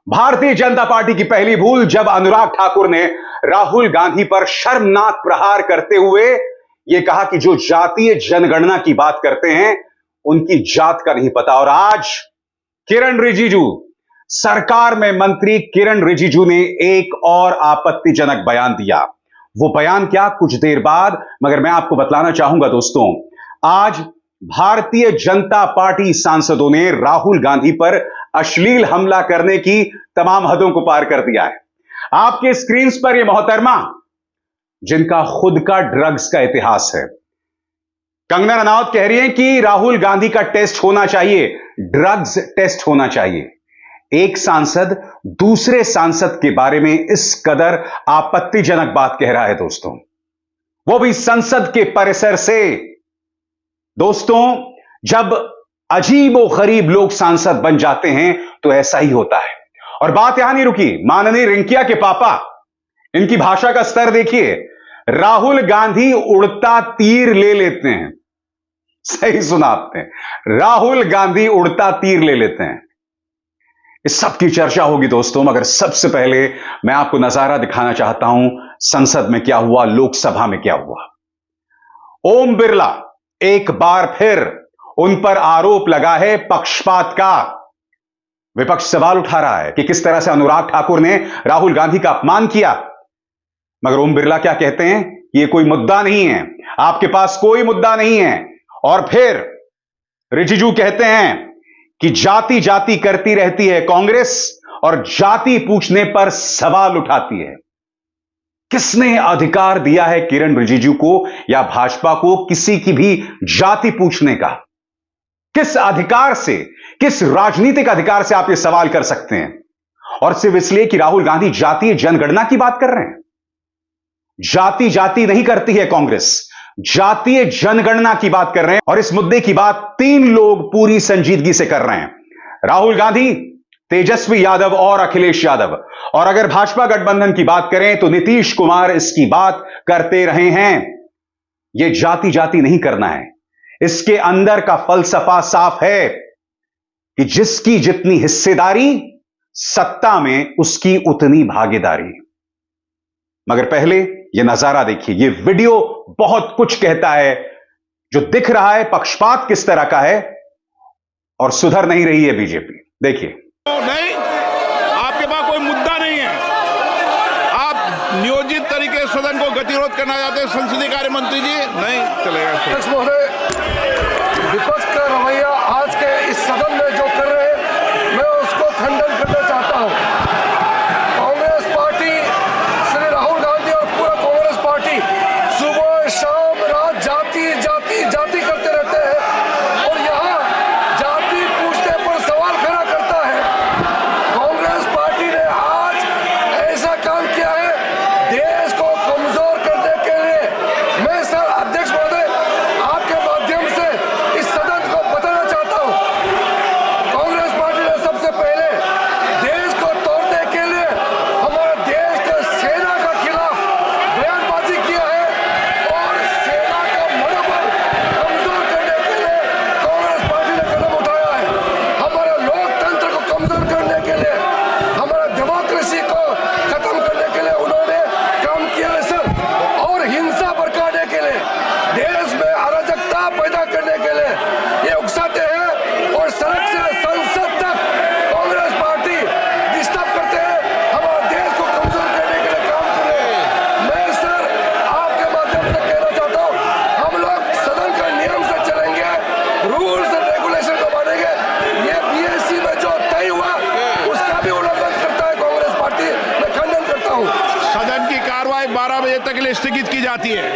Bharatiya Janata party की पहली भूल जब अनुराग ठाकुर ने राहुल गांधी पर शर्मनाक प्रहार करते हुए यह कहा कि जो जातीय जनगणना की बात करते हैं उनकी जात का नहीं पता। और आज किरण रिजिजू, सरकार में मंत्री किरण रिजिजू ने एक और आपत्तिजनक बयान दिया। वो बयान क्या, कुछ देर बाद, मगर मैं आपको बतलाना चाहूंगा दोस्तों, आज भारतीय जनता पार्टी सांसदों ने राहुल गांधी पर अश्लील हमला करने की तमाम हदों को पार कर दिया है। आपके स्क्रीन पर यह मोहतरमा जिनका खुद का ड्रग्स का इतिहास है, कंगना रनौत कह रही है कि राहुल गांधी का टेस्ट होना चाहिए, ड्रग्स टेस्ट होना चाहिए। एक सांसद दूसरे सांसद के बारे में इस कदर आपत्तिजनक बात कह रहा है दोस्तों, वो भी संसद के परिसर से। दोस्तों, जब अजीबो गरीब लोग सांसद बन जाते हैं तो ऐसा ही होता है। और बात यहां नहीं रुकी, माननीय रिंकिया के पापा, इनकी भाषा का स्तर देखिए। राहुल गांधी उड़ता तीर ले लेते हैं, सही सुना आपने, राहुल गांधी उड़ता तीर ले लेते हैं। इस सब की चर्चा होगी दोस्तों, मगर सबसे पहले मैं आपको नजारा दिखाना चाहता हूं संसद में क्या हुआ, लोकसभा में क्या हुआ। ओम बिरला एक बार फिर उन पर आरोप लगा है पक्षपात का। विपक्ष सवाल उठा रहा है कि किस तरह से अनुराग ठाकुर ने राहुल गांधी का अपमान किया, मगर ओम बिरला क्या कहते हैं, यह कोई मुद्दा नहीं है, आपके पास कोई मुद्दा नहीं है। और फिर रिजिजू कहते हैं कि जाति जाति करती रहती है कांग्रेस और जाति पूछने पर सवाल उठाती है। किसने अधिकार दिया है किरण रिजिजू को या भाजपा को किसी की भी जाति पूछने का? किस अधिकार से, किस राजनीतिक अधिकार से आप यह सवाल कर सकते हैं? और सिर्फ इसलिए कि राहुल गांधी जातीय जनगणना की बात कर रहे हैं। जाति जाति नहीं करती है कांग्रेस, जातीय जनगणना की बात कर रहे हैं। और इस मुद्दे की बात तीन लोग पूरी संजीदगी से कर रहे हैं, राहुल गांधी, तेजस्वी यादव और अखिलेश यादव। और अगर भाजपा गठबंधन की बात करें तो नीतीश कुमार इसकी बात करते रहे हैं। यह जाति जाति नहीं करना है, इसके अंदर का फलसफा साफ है कि जिसकी जितनी हिस्सेदारी, सत्ता में उसकी उतनी भागीदारी। मगर पहले यह नजारा देखिए, यह वीडियो बहुत कुछ कहता है। जो दिख रहा है पक्षपात किस तरह का है, और सुधर नहीं रही है बीजेपी। देखिए। नहीं, आपके पास कोई मुद्दा नहीं है, आप नियोजित तरीके से सदन को गतिरोध करना चाहते हैं। संसदीय कार्य मंत्री जी, नहीं चलेगा। विपक्ष का रवैया आज के इस सदन में जो कर रहे हैं, मैं उसको खंडन करना चाहता हूं। कांग्रेस पार्टी, श्री राहुल गांधी और पूरा कांग्रेस पार्टी सुबह शाम रात जाति जाति जाति करते रहते हैं और यहाँ जाति पूछने पर सवाल खड़ा करता है। कांग्रेस पार्टी ने आज ऐसा काम किया है देश को कमजोर करने के लिए। मैं सर अध्यक्ष महोदय आपके माध्यम से इस सदन को बताना चाहता हूं, कांग्रेस पार्टी ने सबसे पहले देश को तोड़ने के लिए हमारे देश के सेना के खिलाफ बयानबाजी किया है और सेना का मनोबल कमजोर करने के लिए कांग्रेस पार्टी ने कदम उठाया है। हमारे लोकतंत्र को कमजोर करने के लिए, हमारे डेमोक्रेसी को खत्म करने के लिए उन्होंने काम किया है सर। और हिंसा भड़काने के लिए, देश में अराजकता पैदा करने के लिए ये उकसाते हैं और सड़क से संसद तक कांग्रेस पार्टी डिस्टर्ब करते हैं, हमारे देश को कमजोर करने के लिए काम कर रहे हैं। मैं सर आपके माध्यम से कहना चाहता हूँ, हम लोग सदन का नियम से चलेंगे, रूल्स एंड रेगुलेशन को मानेंगे। ये बीएससी में जो तय हुआ उसका भी उल्लंघन करता है कांग्रेस पार्टी, मैं खंडन करता हूँ। सदन की कार्रवाई 12 बजे तक के लिए स्थगित की जाती है।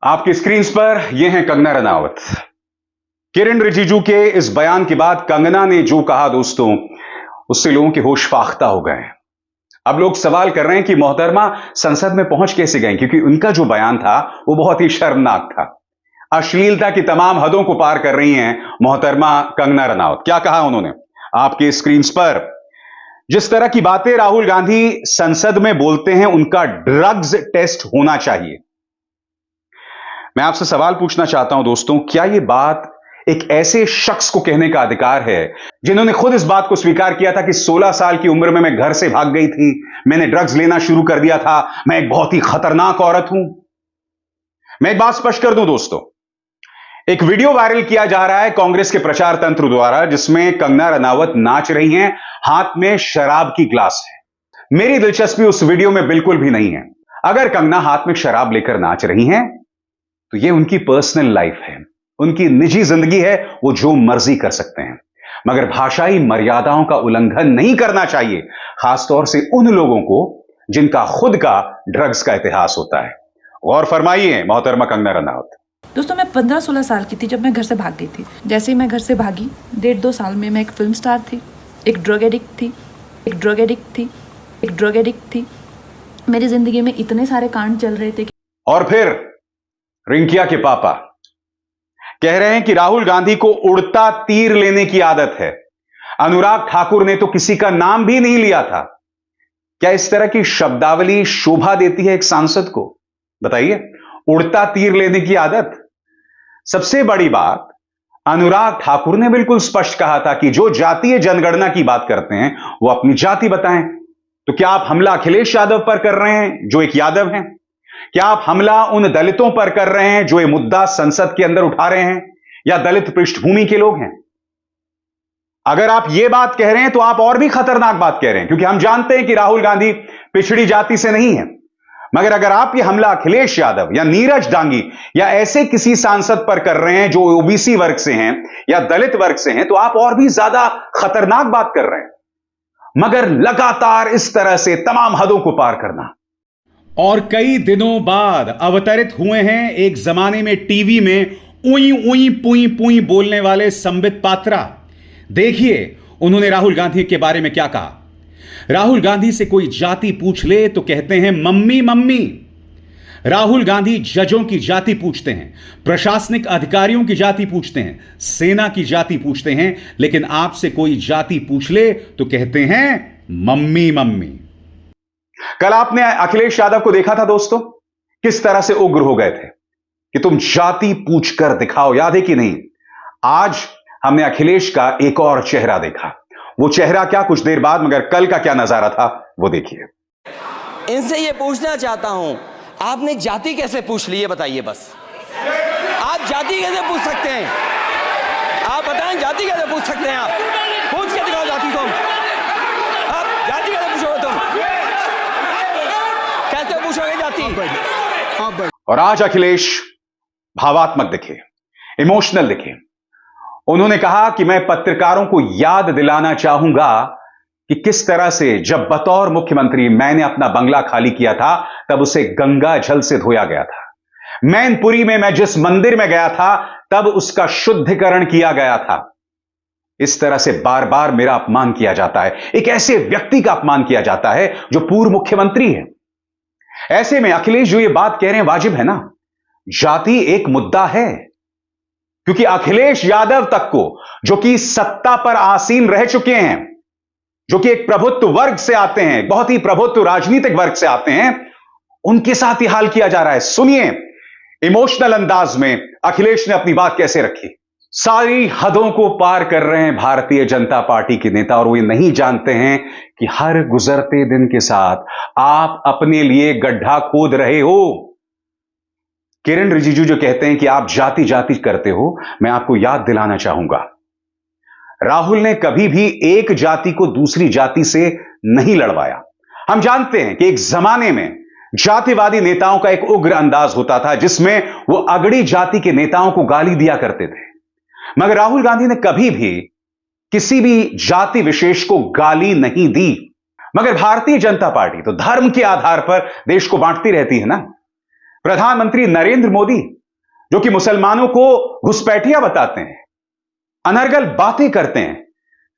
आपकी स्क्रीन पर यह है कंगना रनौत। किरण रिजिजू के इस बयान के बाद कंगना ने जो कहा दोस्तों, उससे लोगों के होश फाख्ता हो गए। अब लोग सवाल कर रहे हैं कि मोहतरमा संसद में पहुंच कैसे गए, क्योंकि उनका जो बयान था वो बहुत ही शर्मनाक था। अश्लीलता की तमाम हदों को पार कर रही हैं मोहतरमा कंगना रनौत। क्या कहा उन्होंने आपके स्क्रीन पर? जिस तरह की बातें राहुल गांधी संसद में बोलते हैं, उनका ड्रग्स टेस्ट होना चाहिए। मैं आपसे सवाल पूछना चाहता हूं दोस्तों, क्या यह बात एक ऐसे शख्स को कहने का अधिकार है जिन्होंने खुद इस बात को स्वीकार किया था कि 16 साल की उम्र में मैं घर से भाग गई थी, मैंने ड्रग्स लेना शुरू कर दिया था, मैं एक बहुत ही खतरनाक औरत हूं। मैं एक बात स्पष्ट कर दूं दोस्तों, एक वीडियो वायरल किया जा रहा है कांग्रेस के प्रचार तंत्र द्वारा जिसमें कंगना रनावत नाच रही हैं, हाथ में शराब की ग्लास है। मेरी दिलचस्पी उस वीडियो में बिल्कुल भी नहीं है। अगर कंगना हाथ में शराब लेकर नाच रही हैं तो यह उनकी पर्सनल लाइफ है, उनकी निजी जिंदगी है, वो जो मर्जी कर सकते हैं, मगर भाषाई मर्यादाओं का उल्लंघन नहीं करना चाहिए, खासतौर से उन लोगों को जिनका खुद का ड्रग्स का इतिहास होता है। गौर फरमाइए मोहतरमा कंगना रनावत। दोस्तों, मैं 15-16 साल की थी जब मैं घर से भाग गई थी। जैसे ही मैं घर से भागी, 1.5-2 साल में मैं एक फिल्म स्टार थी, एक ड्रग एडिक्ट थी। मेरी जिंदगी में इतने सारे कांड चल रहे थे और फिर रिंकिया के पापा कह रहे हैं कि राहुल गांधी को उड़ता तीर लेने की आदत है। अनुराग ठाकुर ने तो किसी का नाम भी नहीं लिया था। क्या इस तरह की शब्दावली शोभा देती है एक सांसद को? बताइए, उड़ता तीर लेने की आदत। सबसे बड़ी बात, अनुराग ठाकुर ने बिल्कुल स्पष्ट कहा था कि जो जातीय जनगणना की बात करते हैं वो अपनी जाति बताएं। तो क्या आप हमला अखिलेश यादव पर कर रहे हैं जो एक यादव हैं? क्या आप हमला उन दलितों पर कर रहे हैं जो ये मुद्दा संसद के अंदर उठा रहे हैं, या दलित पृष्ठभूमि के लोग हैं? अगर आप ये बात कह रहे हैं तो आप और भी खतरनाक बात कह रहे हैं, क्योंकि हम जानते हैं कि राहुल गांधी पिछड़ी जाति से नहीं है। मगर अगर आप ये हमला अखिलेश यादव या नीरज डांगी या ऐसे किसी सांसद पर कर रहे हैं जो ओबीसी वर्ग से हैं या दलित वर्ग से हैं, तो आप और भी ज्यादा खतरनाक बात कर रहे हैं। मगर लगातार इस तरह से तमाम हदों को पार करना। और कई दिनों बाद अवतरित हुए हैं एक जमाने में टीवी में उई उई पुई पुई बोलने वाले संबित पात्रा। देखिए उन्होंने राहुल गांधी के बारे में क्या कहा। राहुल गांधी से कोई जाति पूछ ले तो कहते हैं मम्मी मम्मी। राहुल गांधी जजों की जाति पूछते हैं, प्रशासनिक अधिकारियों की जाति पूछते हैं, सेना की जाति पूछते हैं, लेकिन आपसे कोई जाति पूछ ले तो कहते हैं मम्मी मम्मी। कल आपने अखिलेश यादव को देखा था दोस्तों, किस तरह से उग्र हो गए थे कि तुम जाति पूछ कर दिखाओ, याद है कि नहीं? आज हमने अखिलेश का एक और चेहरा देखा। वो चेहरा क्या, कुछ देर बाद, मगर कल का क्या नजारा था वो देखिए। इनसे ये पूछना चाहता हूं, आपने जाति कैसे पूछ ली, ये बताइए बस। आप जाति कैसे पूछ सकते हैं? आप बताएं, जाति कैसे पूछ सकते हैं? आप पूछ के दिखाओ जाति। तुम आप जाति कैसे पूछोगे? तुम कैसे पूछोगे जाति? और आज अखिलेश भावात्मक दिखे, इमोशनल दिखे। उन्होंने कहा कि मैं पत्रकारों को याद दिलाना चाहूंगा कि किस तरह से जब बतौर मुख्यमंत्री मैंने अपना बंगला खाली किया था तब उसे गंगा जल से धोया गया था। मैनपुरी में मैं जिस मंदिर में गया था तब उसका शुद्धिकरण किया गया था। इस तरह से बार बार मेरा अपमान किया जाता है, एक ऐसे व्यक्ति का अपमान किया जाता है जो पूर्व मुख्यमंत्री है। ऐसे में अखिलेश जो ये बात कह रहे हैं वाजिब है ना, जाति एक मुद्दा है, क्योंकि अखिलेश यादव तक को, जो कि सत्ता पर आसीन रह चुके हैं, जो कि एक प्रभुत्व वर्ग से आते हैं, बहुत ही प्रभुत्व राजनीतिक वर्ग से आते हैं, उनके साथ यह हाल किया जा रहा है। सुनिए इमोशनल अंदाज में अखिलेश ने अपनी बात कैसे रखी। सारी हदों को पार कर रहे हैं भारतीय जनता पार्टी के नेता, और वो ये नहीं जानते हैं कि हर गुजरते दिन के साथ आप अपने लिए गड्ढा खोद रहे हो। किरण रिजिजू जो कहते हैं कि आप जाति जाति करते हो, मैं आपको याद दिलाना चाहूंगा, राहुल ने कभी भी एक जाति को दूसरी जाति से नहीं लड़वाया। हम जानते हैं कि एक जमाने में जातिवादी नेताओं का एक उग्र अंदाज होता था जिसमें वो अगड़ी जाति के नेताओं को गाली दिया करते थे, मगर राहुल गांधी ने कभी भी किसी भी जाति विशेष को गाली नहीं दी। मगर भारतीय जनता पार्टी तो धर्म के आधार पर देश को बांटती रहती है ना। प्रधानमंत्री नरेंद्र मोदी जो कि मुसलमानों को घुसपैठिया बताते हैं, अनर्गल बातें करते हैं,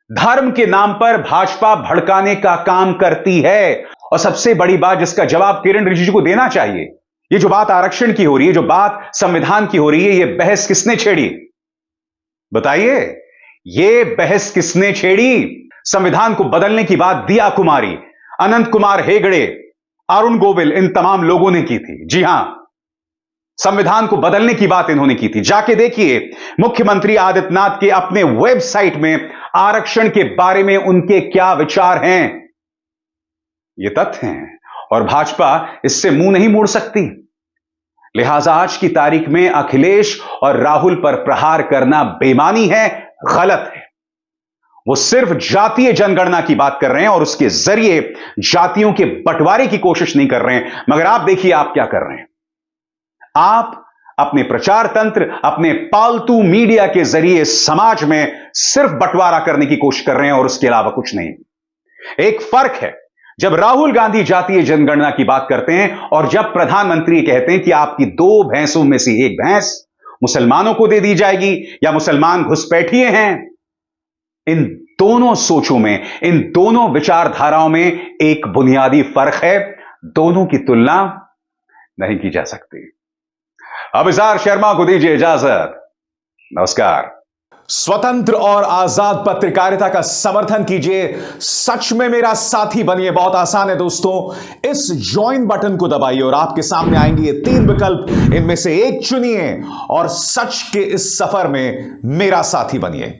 धर्म के नाम पर भाजपा भड़काने का काम करती है। और सबसे बड़ी बात जिसका जवाब किरण रिजिजू को देना चाहिए, ये जो बात आरक्षण की हो रही है, जो बात संविधान की हो रही है, ये बहस किसने छेड़ी? बताइए, ये बहस किसने छेड़ी? संविधान को बदलने की बात दिया कुमारी, अनंत कुमार हेगड़े, अरुण गोविल, इन तमाम लोगों ने की थी। जी हां, संविधान को बदलने की बात इन्होंने की थी। जाके देखिए मुख्यमंत्री आदित्यनाथ के अपने वेबसाइट में आरक्षण के बारे में उनके क्या विचार हैं। ये तथ्य हैं और भाजपा इससे मुंह नहीं मोड़ सकती। लिहाजा आज की तारीख में अखिलेश और राहुल पर प्रहार करना बेईमानी है, गलत है। वो सिर्फ जातीय जनगणना की बात कर रहे हैं और उसके जरिए जातियों के बंटवारे की कोशिश नहीं कर रहे हैं। मगर आप देखिए आप क्या कर रहे हैं। आप अपने प्रचार तंत्र, अपने पालतू मीडिया के जरिए समाज में सिर्फ बंटवारा करने की कोशिश कर रहे हैं और उसके अलावा कुछ नहीं। एक फर्क है जब राहुल गांधी जातीय जनगणना की बात करते हैं और जब प्रधानमंत्री कहते हैं कि आपकी 2 भैंसों में से एक भैंस मुसलमानों को दे दी जाएगी या मुसलमान घुसपैठिए हैं। इन दोनों सोचों में, इन दोनों विचारधाराओं में एक बुनियादी फर्क है। दोनों की तुलना नहीं की जा सकती। अभिसार शर्मा को दीजिए इजाजत। नमस्कार। स्वतंत्र और आजाद पत्रकारिता का समर्थन कीजिए, सच में मेरा साथी बनिए। बहुत आसान है दोस्तों, इस ज्वाइन बटन को दबाइए और आपके सामने आएंगे ये 3 विकल्प। इनमें से एक चुनिए और सच के इस सफर में मेरा साथी बनिए।